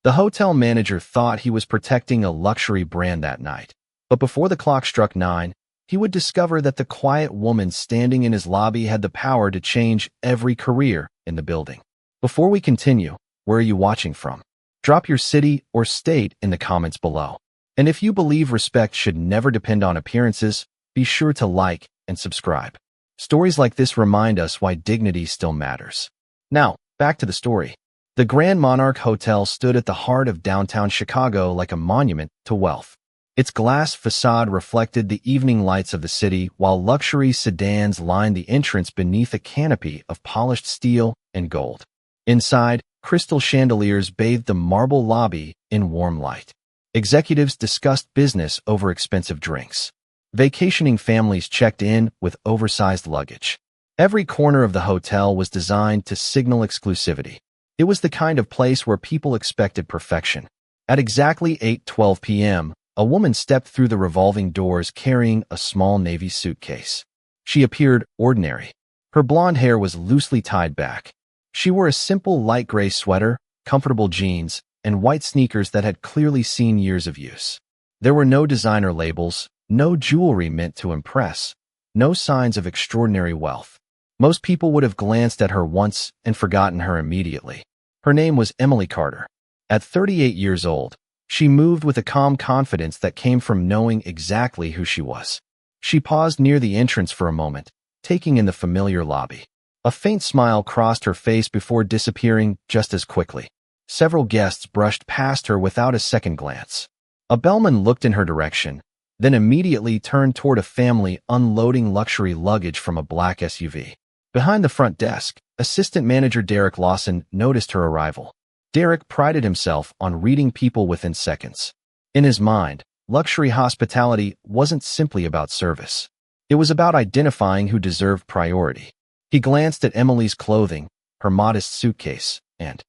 The hotel manager thought he was protecting a luxury brand that night. But before the clock struck 9, he would discover that the quiet woman standing in his lobby had the power to change every career in the building. Before we continue, where are you watching from? Drop your city or state in the comments below. And if you believe respect should never depend on appearances, be sure to like and subscribe. Stories like this remind us why dignity still matters. Now, back to the story. The Grand Monarch Hotel stood at the heart of downtown Chicago like a monument to wealth. Its glass facade reflected the evening lights of the city, while luxury sedans lined the entrance beneath a canopy of polished steel and gold. Inside, crystal chandeliers bathed the marble lobby in warm light. Executives discussed business over expensive drinks. Vacationing families checked in with oversized luggage. Every corner of the hotel was designed to signal exclusivity. It was the kind of place where people expected perfection. At exactly 8:12 p.m., a woman stepped through the revolving doors carrying a small navy suitcase. She appeared ordinary. Her blonde hair was loosely tied back. She wore a simple light gray sweater, comfortable jeans, and white sneakers that had clearly seen years of use. There were no designer labels, no jewelry meant to impress, no signs of extraordinary wealth. Most people would have glanced at her once and forgotten her immediately. Her name was Emily Carter. At 38 years old, she moved with a calm confidence that came from knowing exactly who she was. She paused near the entrance for a moment, taking in the familiar lobby. A faint smile crossed her face before disappearing just as quickly. Several guests brushed past her without a second glance. A bellman looked in her direction, then immediately turned toward a family unloading luxury luggage from a black SUV. Behind the front desk, assistant manager Derek Lawson noticed her arrival. Derek prided himself on reading people within seconds. In his mind, luxury hospitality wasn't simply about service. It was about identifying who deserved priority. He glanced at Emily's clothing, her modest suitcase, and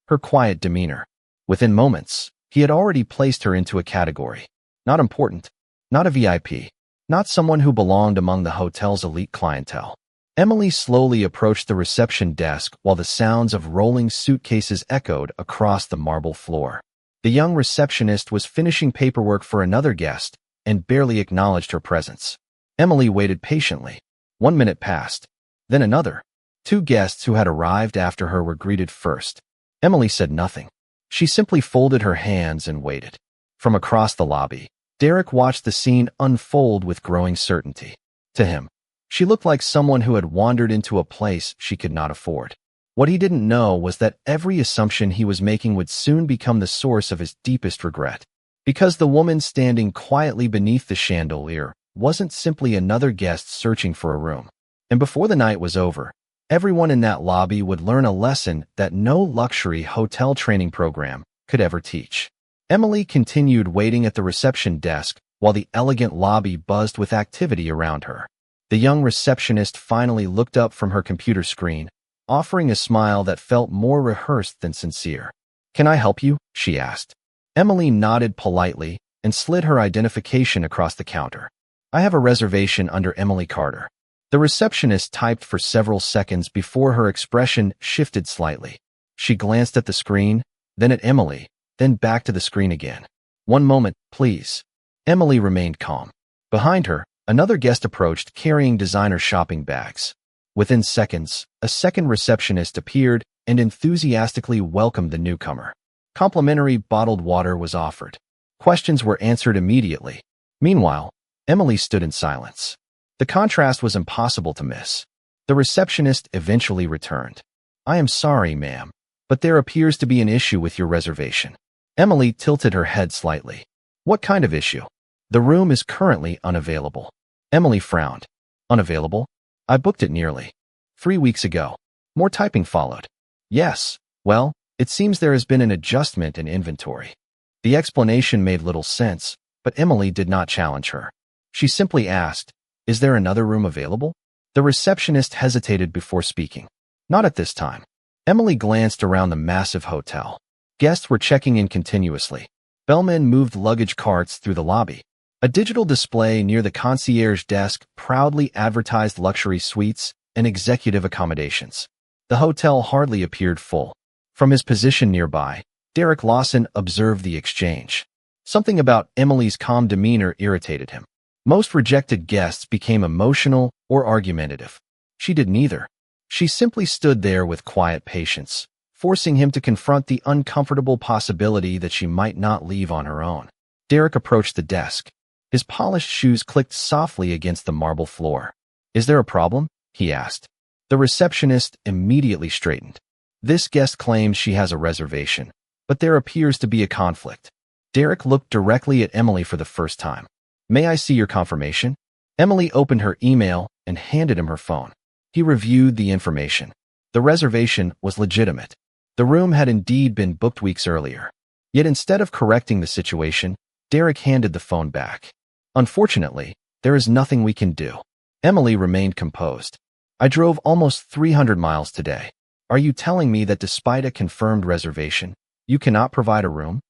her quiet demeanor. Within moments, he had already placed her into a category. Not important, not a VIP, not someone who belonged among the hotel's elite clientele. Emily slowly approached the reception desk while the sounds of rolling suitcases echoed across the marble floor. The young receptionist was finishing paperwork for another guest and barely acknowledged her presence. Emily waited patiently. 1 minute passed, then another. 2 guests who had arrived after her were greeted first. Emily said nothing. She simply folded her hands and waited. From across the lobby, Derek watched the scene unfold with growing certainty. To him, she looked like someone who had wandered into a place she could not afford. What he didn't know was that every assumption he was making would soon become the source of his deepest regret. Because the woman standing quietly beneath the chandelier wasn't simply another guest searching for a room. And before the night was over, everyone in that lobby would learn a lesson that no luxury hotel training program could ever teach. Emily continued waiting at the reception desk while the elegant lobby buzzed with activity around her. The young receptionist finally looked up from her computer screen, offering a smile that felt more rehearsed than sincere. "Can I help you?" she asked. Emily nodded politely and slid her identification across the counter. "I have a reservation under Emily Carter." The receptionist typed for several seconds before her expression shifted slightly. She glanced at the screen, then at Emily, then back to the screen again. "1 moment, please." Emily remained calm. Behind her, another guest approached carrying designer shopping bags. Within seconds, a second receptionist appeared and enthusiastically welcomed the newcomer. Complimentary bottled water was offered. Questions were answered immediately. Meanwhile, Emily stood in silence. The contrast was impossible to miss. The receptionist eventually returned. "I am sorry, ma'am, but there appears to be an issue with your reservation." Emily tilted her head slightly. "What kind of issue?" "The room is currently unavailable." Emily frowned. "Unavailable? I booked it nearly 3 weeks ago." More typing followed. "Yes, well, it seems there has been an adjustment in inventory." The explanation made little sense, but Emily did not challenge her. She simply asked, "Is there another room available?" The receptionist hesitated before speaking. "Not at this time." Emily glanced around the massive hotel. Guests were checking in continuously. Bellmen moved luggage carts through the lobby. A digital display near the concierge desk proudly advertised luxury suites and executive accommodations. The hotel hardly appeared full. From his position nearby, Derek Lawson observed the exchange. Something about Emily's calm demeanor irritated him. Most rejected guests became emotional or argumentative. She did neither. She simply stood there with quiet patience, forcing him to confront the uncomfortable possibility that she might not leave on her own. Derek approached the desk. His polished shoes clicked softly against the marble floor. "Is there a problem?" he asked. The receptionist immediately straightened. "This guest claims she has a reservation, but there appears to be a conflict." Derek looked directly at Emily for the first time. "May I see your confirmation?" Emily opened her email and handed him her phone. He reviewed the information. The reservation was legitimate. The room had indeed been booked weeks earlier. Yet instead of correcting the situation, Derek handed the phone back. "Unfortunately, there is nothing we can do." Emily remained composed. "I drove almost 300 miles today. Are you telling me that despite a confirmed reservation, you cannot provide a room?"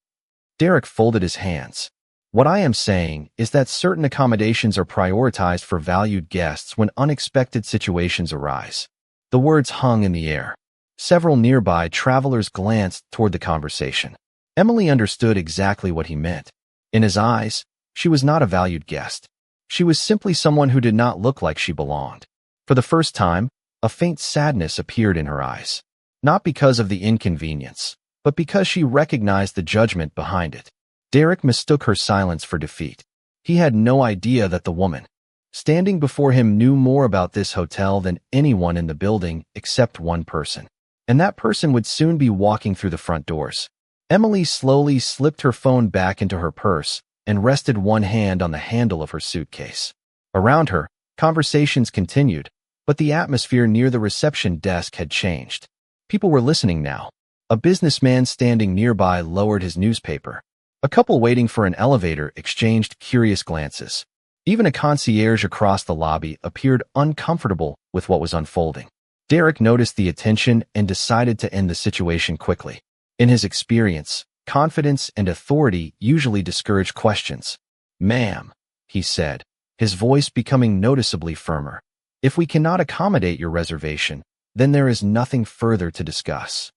Derek folded his hands. "What I am saying is that certain accommodations are prioritized for valued guests when unexpected situations arise." The words hung in the air. Several nearby travelers glanced toward the conversation. Emily understood exactly what he meant. In his eyes, she was not a valued guest. She was simply someone who did not look like she belonged. For the first time, a faint sadness appeared in her eyes. Not because of the inconvenience, but because she recognized the judgment behind it. Derek mistook her silence for defeat. He had no idea that the woman standing before him knew more about this hotel than anyone in the building except one person. And that person would soon be walking through the front doors. Emily slowly slipped her phone back into her purse and rested one hand on the handle of her suitcase. Around her, conversations continued, but the atmosphere near the reception desk had changed. People were listening now. A businessman standing nearby lowered his newspaper. A couple waiting for an elevator exchanged curious glances. Even a concierge across the lobby appeared uncomfortable with what was unfolding. Derek noticed the attention and decided to end the situation quickly. In his experience, confidence and authority usually discourage questions. "Ma'am," he said, his voice becoming noticeably firmer. "If we cannot accommodate your reservation, then there is nothing further to discuss."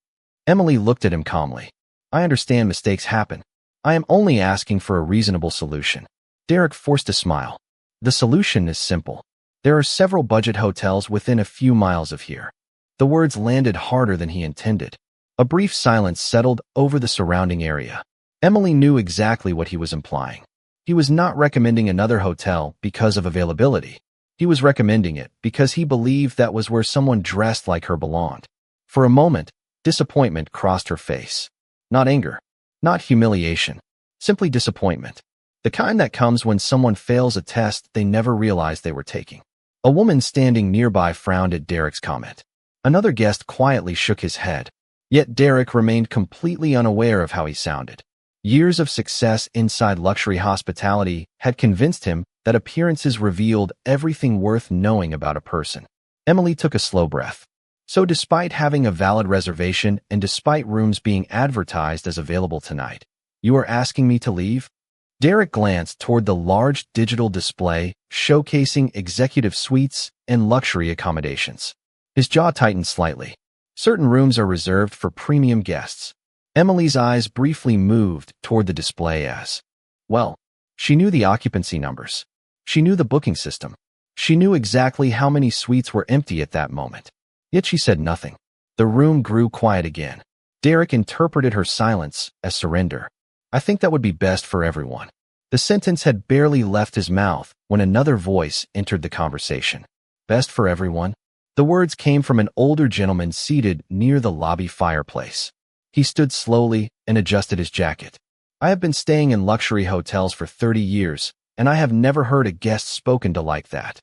Emily looked at him calmly. "I understand mistakes happen. I am only asking for a reasonable solution." Derek forced a smile. "The solution is simple. There are several budget hotels within a few miles of here." The words landed harder than he intended. A brief silence settled over the surrounding area. Emily knew exactly what he was implying. He was not recommending another hotel because of availability. He was recommending it because he believed that was where someone dressed like her belonged. For a moment, disappointment crossed her face. Not anger, not humiliation, simply disappointment. The kind that comes when someone fails a test they never realized they were taking. A woman standing nearby frowned at Derek's comment. Another guest quietly shook his head. Yet Derek remained completely unaware of how he sounded. Years of success inside luxury hospitality had convinced him that appearances revealed everything worth knowing about a person. Emily took a slow breath. "So despite having a valid reservation and despite rooms being advertised as available tonight, you are asking me to leave?" Derek glanced toward the large digital display showcasing executive suites and luxury accommodations. His jaw tightened slightly. "Certain rooms are reserved for premium guests." Emily's eyes briefly moved toward the display as well. She knew the occupancy numbers. She knew the booking system. She knew exactly how many suites were empty at that moment. Yet she said nothing. The room grew quiet again. Derek interpreted her silence as surrender. "I think that would be best for everyone." The sentence had barely left his mouth when another voice entered the conversation. "Best for everyone?" The words came from an older gentleman seated near the lobby fireplace. He stood slowly and adjusted his jacket. "I have been staying in luxury hotels for 30 years, and I have never heard a guest spoken to like that."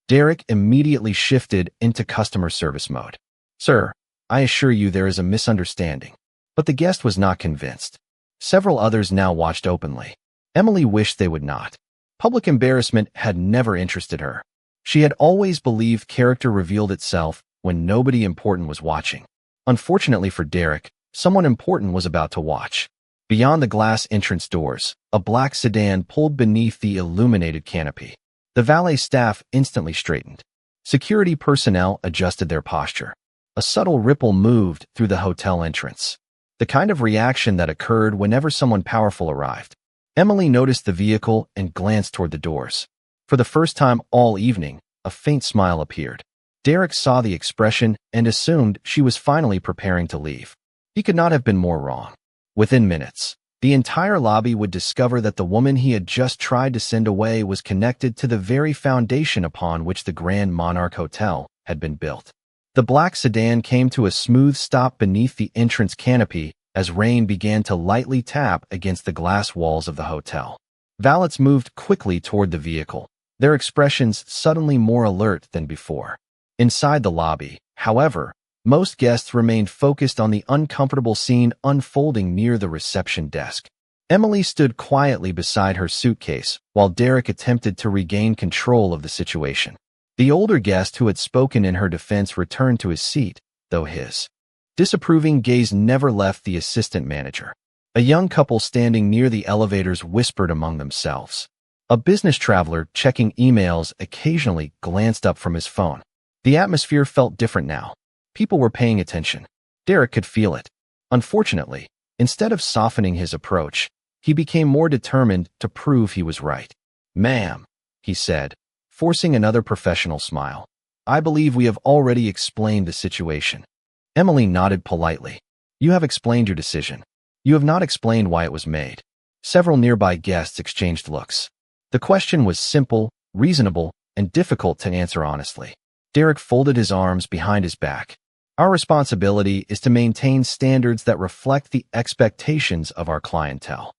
Derek immediately shifted into customer service mode. "Sir, I assure you there is a misunderstanding." But the guest was not convinced. Several others now watched openly. Emily wished they would not. Public embarrassment had never interested her. She had always believed character revealed itself when nobody important was watching. Unfortunately for Derek, someone important was about to watch. Beyond the glass entrance doors, a black sedan pulled beneath the illuminated canopy. The valet staff instantly straightened. Security personnel adjusted their posture. A subtle ripple moved through the hotel entrance. the kind of reaction that occurred whenever someone powerful arrived. Emily noticed the vehicle and glanced toward the doors. For the first time all evening, a faint smile appeared. Derek saw the expression and assumed she was finally preparing to leave. He could not have been more wrong. Within minutes, the entire lobby would discover that the woman he had just tried to send away was connected to the very foundation upon which the Grand Monarch Hotel had been built. The black sedan came to a smooth stop beneath the entrance canopy as rain began to lightly tap against the glass walls of the hotel. Valets moved quickly toward the vehicle, their expressions suddenly more alert than before. Inside the lobby, however, most guests remained focused on the uncomfortable scene unfolding near the reception desk. Emily stood quietly beside her suitcase while Derek attempted to regain control of the situation. The older guest who had spoken in her defense returned to his seat, though his disapproving gaze never left the assistant manager. A young couple standing near the elevators whispered among themselves. A business traveler checking emails occasionally glanced up from his phone. The atmosphere felt different now. People were paying attention. Derek could feel it. Unfortunately, instead of softening his approach, he became more determined to prove he was right. "Ma'am," he said, forcing another professional smile. "I believe we have already explained the situation." Emily nodded politely. "You have explained your decision. You have not explained why it was made." Several nearby guests exchanged looks. The question was simple, reasonable, and difficult to answer honestly. Derek folded his arms behind his back. "Our responsibility is to maintain standards that reflect the expectations of our clientele."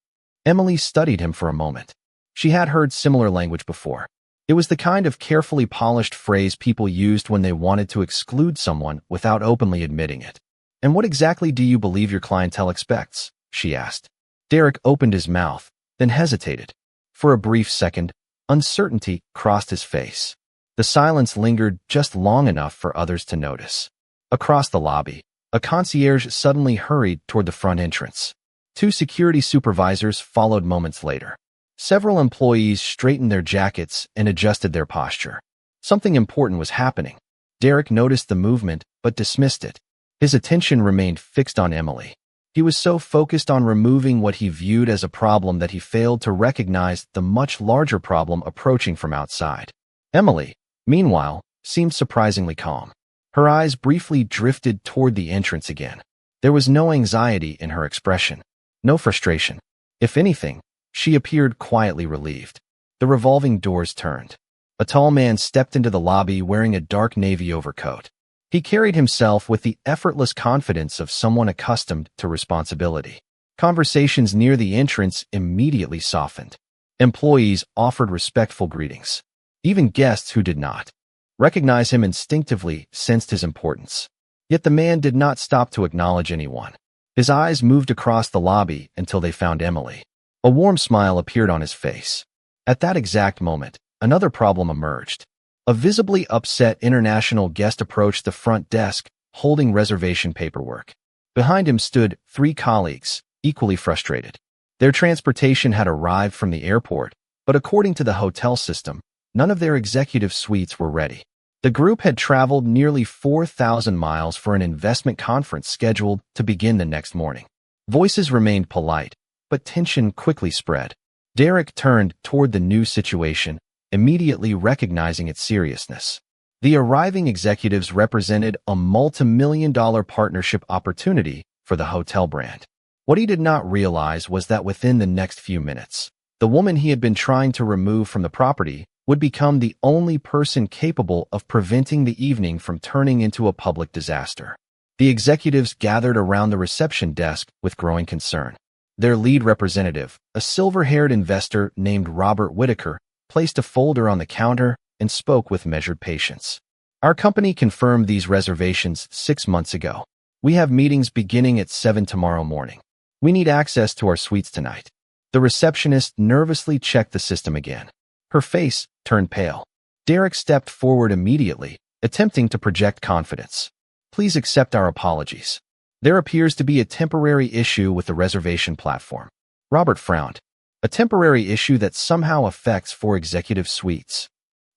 Emily studied him for a moment. She had heard similar language before. It was the kind of carefully polished phrase people used when they wanted to exclude someone without openly admitting it. "And what exactly do you believe your clientele expects?" she asked. Derek opened his mouth, then hesitated. For a brief second, uncertainty crossed his face. The silence lingered just long enough for others to notice. Across the lobby, a concierge suddenly hurried toward the front entrance. Two security supervisors followed moments later. Several employees straightened their jackets and adjusted their posture. Something important was happening. Derek noticed the movement, but dismissed it. His attention remained fixed on Emily. He was so focused on removing what he viewed as a problem that he failed to recognize the much larger problem approaching from outside. Emily, meanwhile, seemed surprisingly calm. Her eyes briefly drifted toward the entrance again. There was no anxiety in her expression, no frustration. If anything, she appeared quietly relieved. The revolving doors turned. A tall man stepped into the lobby wearing a dark navy overcoat. He carried himself with the effortless confidence of someone accustomed to responsibility. Conversations near the entrance immediately softened. Employees offered respectful greetings. Even guests who did not recognize him instinctively sensed his importance. Yet the man did not stop to acknowledge anyone. His eyes moved across the lobby until they found Emily. A warm smile appeared on his face. At that exact moment, another problem emerged. A visibly upset international guest approached the front desk, holding reservation paperwork. Behind him stood three colleagues, equally frustrated. Their transportation had arrived from the airport, but according to the hotel system, none of their executive suites were ready. The group had traveled nearly 4,000 miles for an investment conference scheduled to begin the next morning. Voices remained polite, but tension quickly spread. Derek turned toward the new situation, immediately recognizing its seriousness. The arriving executives represented a multi-million-dollar partnership opportunity for the hotel brand. What he did not realize was that within the next few minutes, the woman he had been trying to remove from the property would become the only person capable of preventing the evening from turning into a public disaster. The executives gathered around the reception desk with growing concern. Their lead representative, a silver-haired investor named Robert Whitaker, placed a folder on the counter and spoke with measured patience. "Our company confirmed these reservations 6 months ago. We have meetings beginning at 7 tomorrow morning. We need access to our suites tonight." The receptionist nervously checked the system again. Her face turned pale. Derek stepped forward immediately, attempting to project confidence. "Please accept our apologies. There appears to be a temporary issue with the reservation platform." Robert frowned. "A temporary issue that somehow affects 4 executive suites."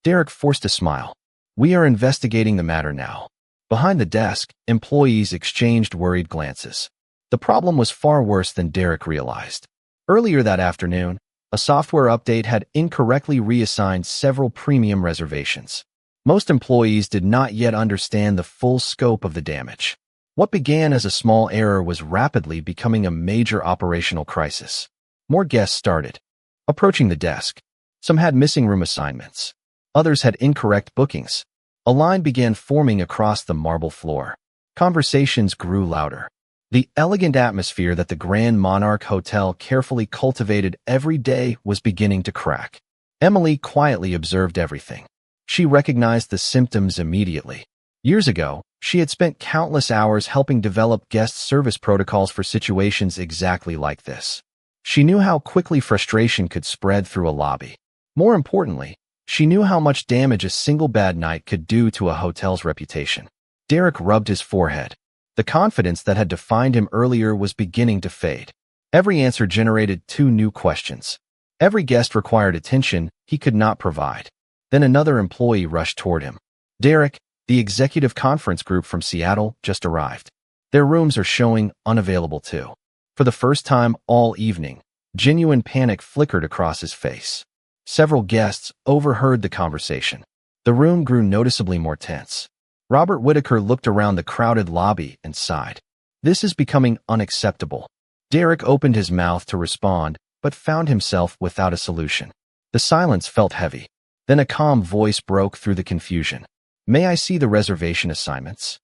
Derek forced a smile. "We are investigating the matter now." Behind the desk, employees exchanged worried glances. The problem was far worse than Derek realized. Earlier that afternoon, a software update had incorrectly reassigned several premium reservations. Most employees did not yet understand the full scope of the damage. What began as a small error was rapidly becoming a major operational crisis. More guests started approaching the desk. Some had missing room assignments. Others had incorrect bookings. A line began forming across the marble floor. Conversations grew louder. The elegant atmosphere that the Grand Monarch Hotel carefully cultivated every day was beginning to crack. Emily quietly observed everything. She recognized the symptoms immediately. Years ago, she had spent countless hours helping develop guest service protocols for situations exactly like this. She knew how quickly frustration could spread through a lobby. More importantly, she knew how much damage a single bad night could do to a hotel's reputation. Derek rubbed his forehead. The confidence that had defined him earlier was beginning to fade. Every answer generated two new questions. Every guest required attention he could not provide. Then another employee rushed toward him. Derek, the executive conference group from Seattle, just arrived. Their rooms are showing unavailable too. For the first time all evening, genuine panic flickered across his face. Several guests overheard the conversation. The room grew noticeably more tense. Robert Whitaker looked around the crowded lobby and sighed. This is becoming unacceptable. Derek opened his mouth to respond, but found himself without a solution. The silence felt heavy. Then a calm voice broke through the confusion. May I see the reservation assignments?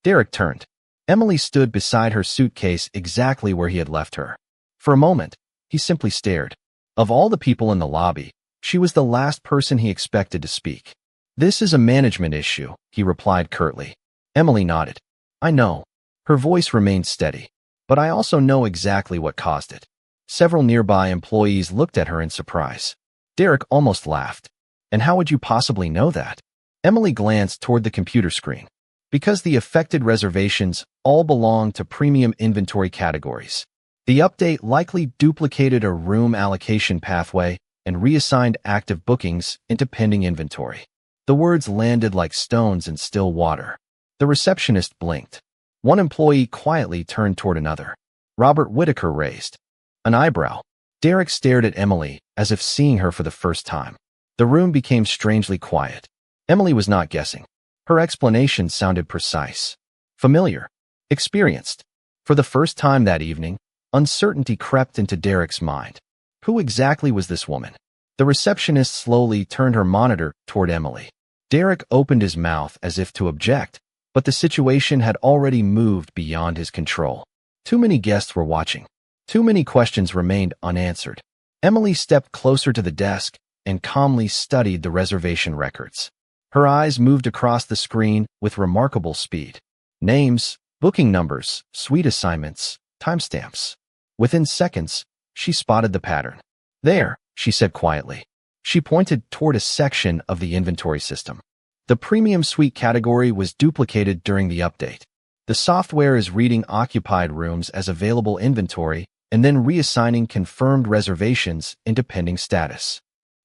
Derek turned. Emily stood beside her suitcase exactly where he had left her. For a moment, he simply stared. Of all the people in the lobby, she was the last person he expected to speak. This is a management issue, he replied curtly. Emily nodded. I know. Her voice remained steady. But I also know exactly what caused it. Several nearby employees looked at her in surprise. Derek almost laughed. And how would you possibly know that? Emily glanced toward the computer screen. Because the affected reservations all belong to premium inventory categories. The update likely duplicated a room allocation pathway and reassigned active bookings into pending inventory. The words landed like stones in still water. The receptionist blinked. One employee quietly turned toward another. Robert Whitaker raised an eyebrow. Derek stared at Emily as if seeing her for the first time. The room became strangely quiet. Emily was not guessing. Her explanation sounded precise, familiar, experienced. For the first time that evening, uncertainty crept into Derek's mind. Who exactly was this woman? The receptionist slowly turned her monitor toward Emily. Derek opened his mouth as if to object, but the situation had already moved beyond his control. Too many guests were watching. Too many questions remained unanswered. Emily stepped closer to the desk and calmly studied the reservation records. Her eyes moved across the screen with remarkable speed. Names, booking numbers, suite assignments, timestamps. Within seconds, she spotted the pattern. There, she said quietly. She pointed toward a section of the inventory system. The premium suite category was duplicated during the update. The software is reading occupied rooms as available inventory and then reassigning confirmed reservations into pending status.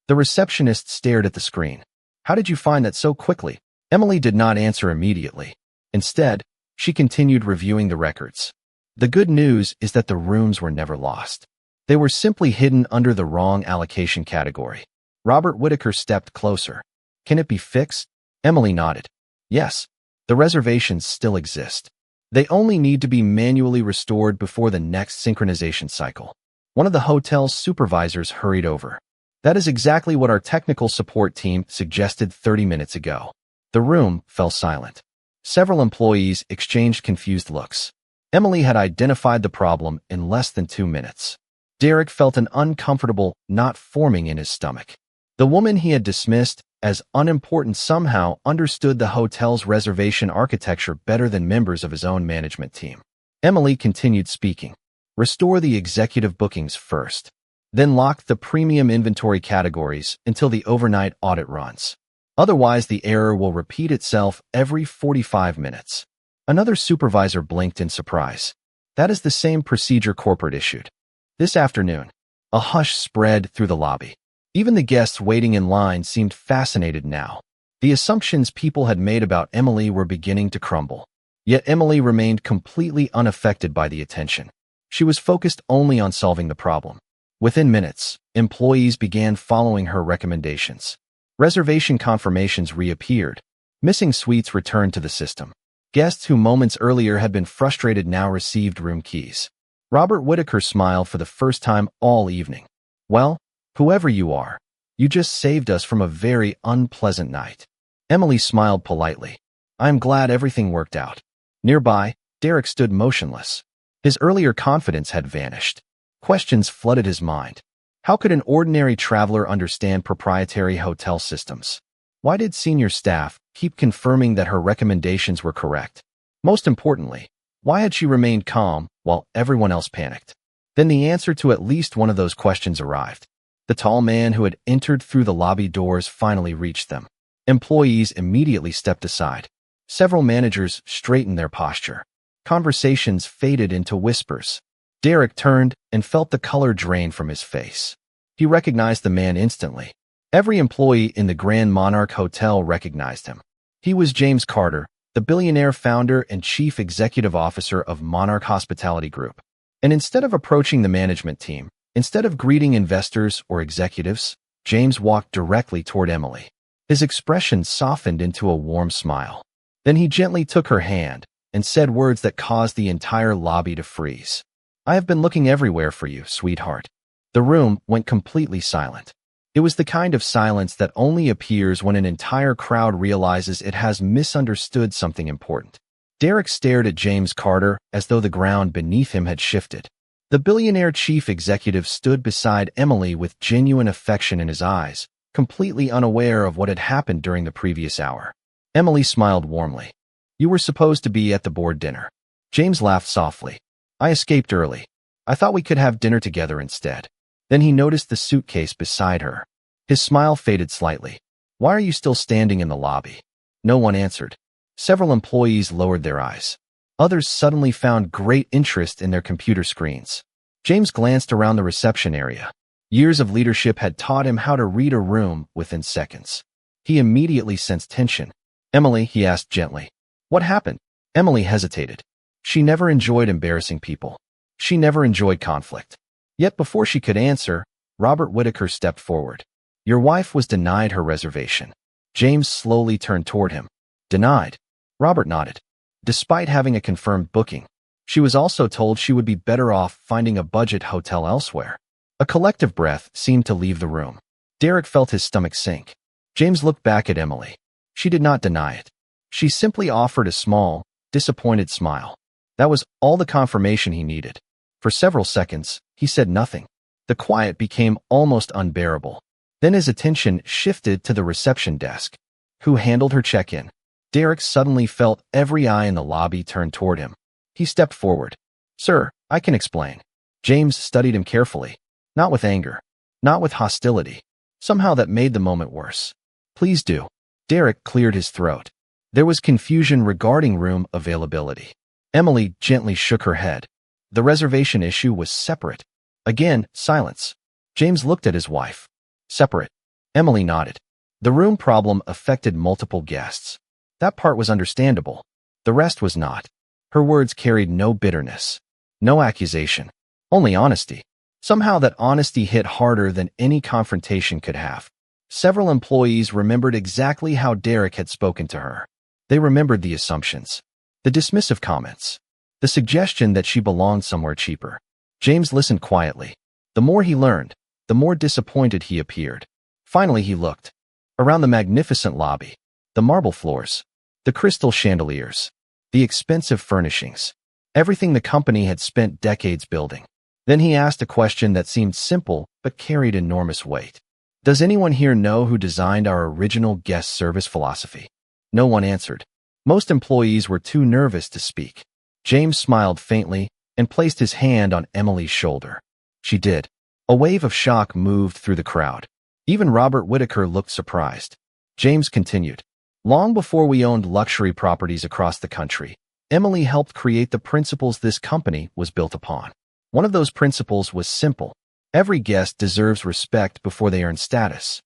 The receptionist stared at the screen. How did you find that so quickly? Emily did not answer immediately. Instead, she continued reviewing the records. The good news is that the rooms were never lost. They were simply hidden under the wrong allocation category. Robert Whitaker stepped closer. Can it be fixed? Emily nodded. Yes, the reservations still exist. They only need to be manually restored before the next synchronization cycle. One of the hotel's supervisors hurried over. That is exactly what our technical support team suggested 30 minutes ago. The room fell silent. Several employees exchanged confused looks. Emily had identified the problem in less than 2 minutes. Derek felt an uncomfortable knot forming in his stomach. The woman he had dismissed as unimportant somehow understood the hotel's reservation architecture better than members of his own management team. Emily continued speaking. Restore the executive bookings first. Then lock the premium inventory categories until the overnight audit runs. Otherwise, the error will repeat itself every 45 minutes. Another supervisor blinked in surprise. That is the same procedure corporate issued. This afternoon, a hush spread through the lobby. Even the guests waiting in line seemed fascinated now. The assumptions people had made about Emily were beginning to crumble. Yet Emily remained completely unaffected by the attention. She was focused only on solving the problem. Within minutes, employees began following her recommendations. Reservation confirmations reappeared. Missing suites returned to the system. Guests who moments earlier had been frustrated now received room keys. Robert Whitaker smiled for the first time all evening. Well, whoever you are, you just saved us from a very unpleasant night. Emily smiled politely. I'm glad everything worked out. Nearby, Derek stood motionless. His earlier confidence had vanished. Questions flooded his mind. How could an ordinary traveler understand proprietary hotel systems? Why did senior staff keep confirming that her recommendations were correct? Most importantly, why had she remained calm while everyone else panicked? Then the answer to at least one of those questions arrived. The tall man who had entered through the lobby doors finally reached them. Employees immediately stepped aside. Several managers straightened their posture. Conversations faded into whispers. Derek turned and felt the color drain from his face. He recognized the man instantly. Every employee in the Grand Monarch Hotel recognized him. He was James Carter, the billionaire founder and chief executive officer of Monarch Hospitality Group. And instead of approaching the management team, instead of greeting investors or executives, James walked directly toward Emily. His expression softened into a warm smile. Then he gently took her hand and said words that caused the entire lobby to freeze. I have been looking everywhere for you, sweetheart. The room went completely silent. It was the kind of silence that only appears when an entire crowd realizes it has misunderstood something important. Derek stared at James Carter as though the ground beneath him had shifted. The billionaire chief executive stood beside Emily with genuine affection in his eyes, completely unaware of what had happened during the previous hour. Emily smiled warmly. You were supposed to be at the board dinner. James laughed softly. I escaped early. I thought we could have dinner together instead. Then he noticed the suitcase beside her. His smile faded slightly. Why are you still standing in the lobby? No one answered. Several employees lowered their eyes. Others suddenly found great interest in their computer screens. James glanced around the reception area. Years of leadership had taught him how to read a room within seconds. He immediately sensed tension. Emily, he asked gently. What happened? Emily hesitated. She never enjoyed embarrassing people. She never enjoyed conflict. Yet before she could answer, Robert Whitaker stepped forward. Your wife was denied her reservation. James slowly turned toward him. Denied? Robert nodded. Despite having a confirmed booking, she was also told she would be better off finding a budget hotel elsewhere. A collective breath seemed to leave the room. Derek felt his stomach sink. James looked back at Emily. She did not deny it. She simply offered a small, disappointed smile. That was all the confirmation he needed. For several seconds, he said nothing. The quiet became almost unbearable. Then his attention shifted to the reception desk. Who handled her check-in? Derek suddenly felt every eye in the lobby turn toward him. He stepped forward. Sir, I can explain. James studied him carefully. Not with anger. Not with hostility. Somehow that made the moment worse. Please do. Derek cleared his throat. There was confusion regarding room availability. Emily gently shook her head. The reservation issue was separate. Again, silence. James looked at his wife. Separate. Emily nodded. The room problem affected multiple guests. That part was understandable. The rest was not. Her words carried no bitterness. No accusation. Only honesty. Somehow that honesty hit harder than any confrontation could have. Several employees remembered exactly how Derek had spoken to her. They remembered the assumptions. The dismissive comments. The suggestion that she belonged somewhere cheaper. James listened quietly. The more he learned, the more disappointed he appeared. Finally he looked. Around the magnificent lobby. The marble floors. The crystal chandeliers. The expensive furnishings. Everything the company had spent decades building. Then he asked a question that seemed simple but carried enormous weight. Does anyone here know who designed our original guest service philosophy? No one answered. Most employees were too nervous to speak. James smiled faintly and placed his hand on Emily's shoulder. She did. A wave of shock moved through the crowd. Even Robert Whitaker looked surprised. James continued. Long before we owned luxury properties across the country, Emily helped create the principles this company was built upon. One of those principles was simple. Every guest deserves respect before they earn status.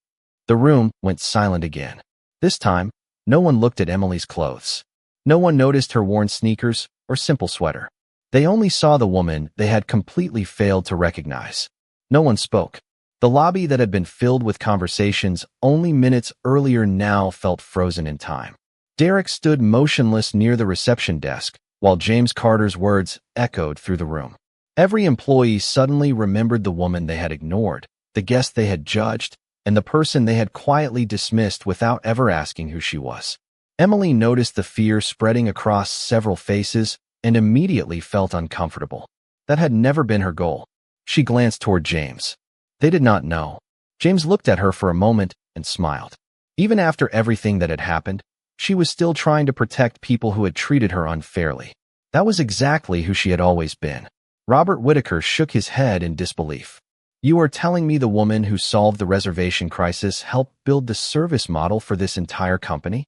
The room went silent again. This time, no one looked at Emily's clothes. No one noticed her worn sneakers or simple sweater. They only saw the woman they had completely failed to recognize. No one spoke. The lobby that had been filled with conversations only minutes earlier now felt frozen in time. Derek stood motionless near the reception desk, while James Carter's words echoed through the room. Every employee suddenly remembered the woman they had ignored, the guest they had judged, and the person they had quietly dismissed without ever asking who she was. Emily noticed the fear spreading across several faces and immediately felt uncomfortable. That had never been her goal. She glanced toward James. They did not know. James looked at her for a moment and smiled. Even after everything that had happened, she was still trying to protect people who had treated her unfairly. That was exactly who she had always been. Robert Whitaker shook his head in disbelief. You are telling me the woman who solved the reservation crisis helped build the service model for this entire company?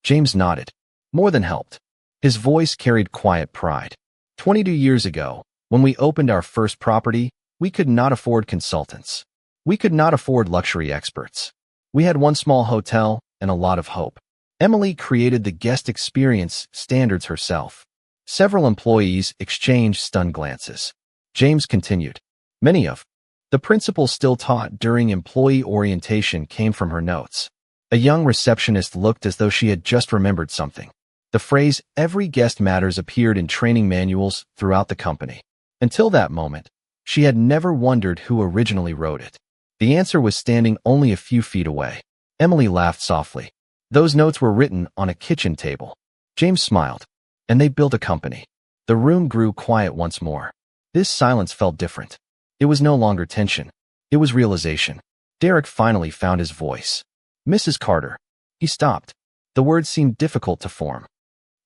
James nodded. More than helped. His voice carried quiet pride. 22 years ago, when we opened our first property, we could not afford consultants. We could not afford luxury experts. We had one small hotel and a lot of hope. Emily created the guest experience standards herself. Several employees exchanged stunned glances. James continued. Many of the principles still taught during employee orientation came from her notes. A young receptionist looked as though she had just remembered something. The phrase, "every guest matters," appeared in training manuals throughout the company. Until that moment, she had never wondered who originally wrote it. The answer was standing only a few feet away. Emily laughed softly. Those notes were written on a kitchen table. James smiled. And they built a company. The room grew quiet once more. This silence felt different. It was no longer tension. It was realization. Derek finally found his voice. Mrs. Carter. He stopped. The words seemed difficult to form.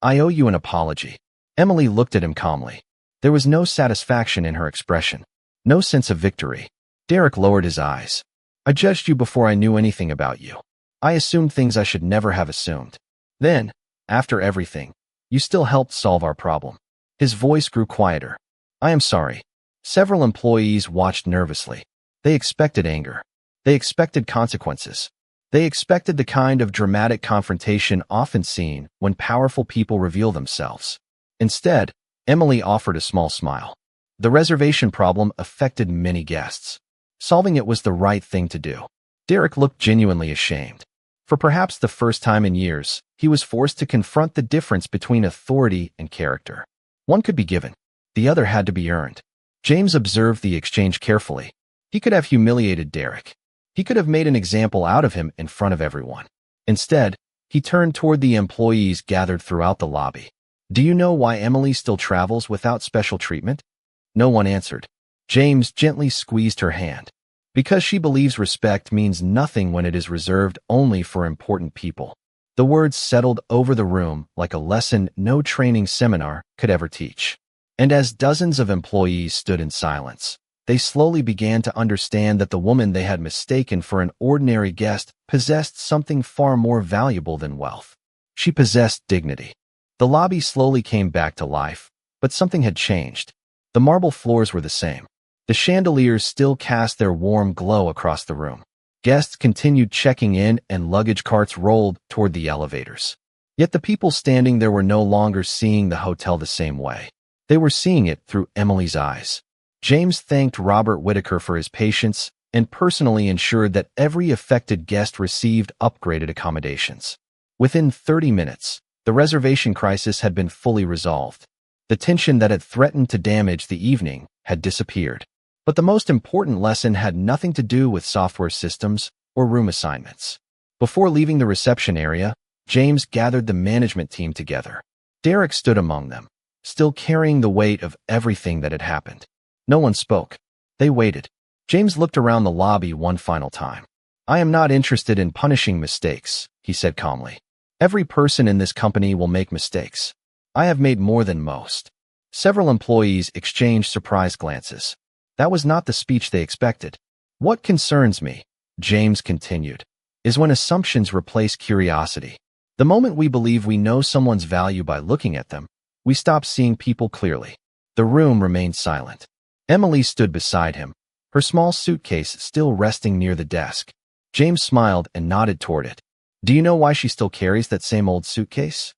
I owe you an apology. Emily looked at him calmly. There was no satisfaction in her expression. No sense of victory. Derek lowered his eyes. I judged you before I knew anything about you. I assumed things I should never have assumed. Then, after everything, you still helped solve our problem. His voice grew quieter. I am sorry. Several employees watched nervously. They expected anger. They expected consequences. They expected the kind of dramatic confrontation often seen when powerful people reveal themselves. Instead, Emily offered a small smile. The reservation problem affected many guests. Solving it was the right thing to do. Derek looked genuinely ashamed. For perhaps the first time in years, he was forced to confront the difference between authority and character. One could be given. The other had to be earned. James observed the exchange carefully. He could have humiliated Derek. He could have made an example out of him in front of everyone. Instead, he turned toward the employees gathered throughout the lobby. Do you know why Emily still travels without special treatment? No one answered. James gently squeezed her hand. Because she believes respect means nothing when it is reserved only for important people. The words settled over the room like a lesson no training seminar could ever teach. And as dozens of employees stood in silence, they slowly began to understand that the woman they had mistaken for an ordinary guest possessed something far more valuable than wealth. She possessed dignity. The lobby slowly came back to life, but something had changed. The marble floors were the same. The chandeliers still cast their warm glow across the room. Guests continued checking in and luggage carts rolled toward the elevators. Yet the people standing there were no longer seeing the hotel the same way. They were seeing it through Emily's eyes. James thanked Robert Whitaker for his patience and personally ensured that every affected guest received upgraded accommodations. Within 30 minutes, the reservation crisis had been fully resolved. The tension that had threatened to damage the evening had disappeared. But the most important lesson had nothing to do with software systems or room assignments. Before leaving the reception area, James gathered the management team together. Derek stood among them, still carrying the weight of everything that had happened. No one spoke. They waited. James looked around the lobby one final time. I am not interested in punishing mistakes, he said calmly. Every person in this company will make mistakes. I have made more than most. Several employees exchanged surprised glances. That was not the speech they expected. What concerns me, James continued, is when assumptions replace curiosity. The moment we believe we know someone's value by looking at them, we stop seeing people clearly. The room remained silent. Emily stood beside him, her small suitcase still resting near the desk. James smiled and nodded toward it. Do you know why she still carries that same old suitcase?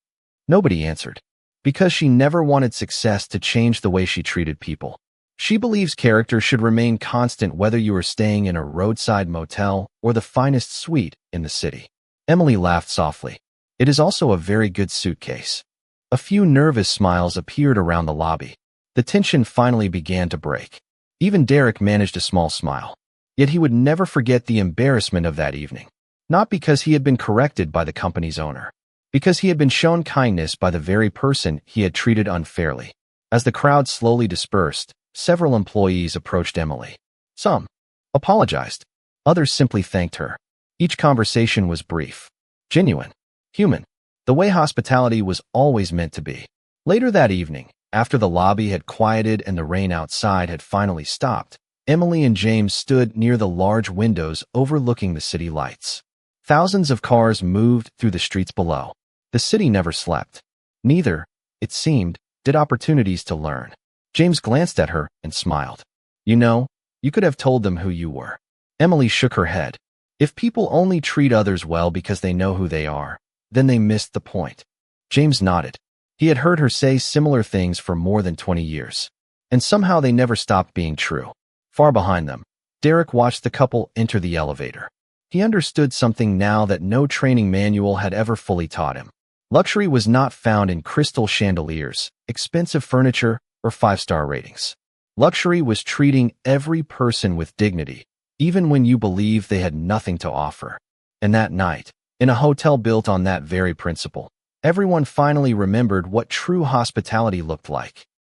Nobody answered. Because she never wanted success to change the way she treated people. She believes character should remain constant whether you are staying in a roadside motel or the finest suite in the city. Emily laughed softly. It is also a very good suitcase. A few nervous smiles appeared around the lobby. The tension finally began to break. Even Derek managed a small smile. Yet he would never forget the embarrassment of that evening. Not because he had been corrected by the company's owner. Because he had been shown kindness by the very person he had treated unfairly. As the crowd slowly dispersed, several employees approached Emily. Some apologized. Others simply thanked her. Each conversation was brief, genuine, human, the way hospitality was always meant to be. Later that evening, after the lobby had quieted and the rain outside had finally stopped, Emily and James stood near the large windows overlooking the city lights. Thousands of cars moved through the streets below. The city never slept. Neither, it seemed, did opportunities to learn. James glanced at her and smiled. You know, you could have told them who you were. Emily shook her head. If people only treat others well because they know who they are, then they missed the point. James nodded. He had heard her say similar things for more than 20 years. And somehow they never stopped being true. Far behind them, Derek watched the couple enter the elevator. He understood something now that no training manual had ever fully taught him. Luxury was not found in crystal chandeliers, expensive furniture, or 5-star ratings. Luxury was treating every person with dignity, even when you believed they had nothing to offer. And that night, in a hotel built on that very principle, everyone finally remembered what true hospitality looked like.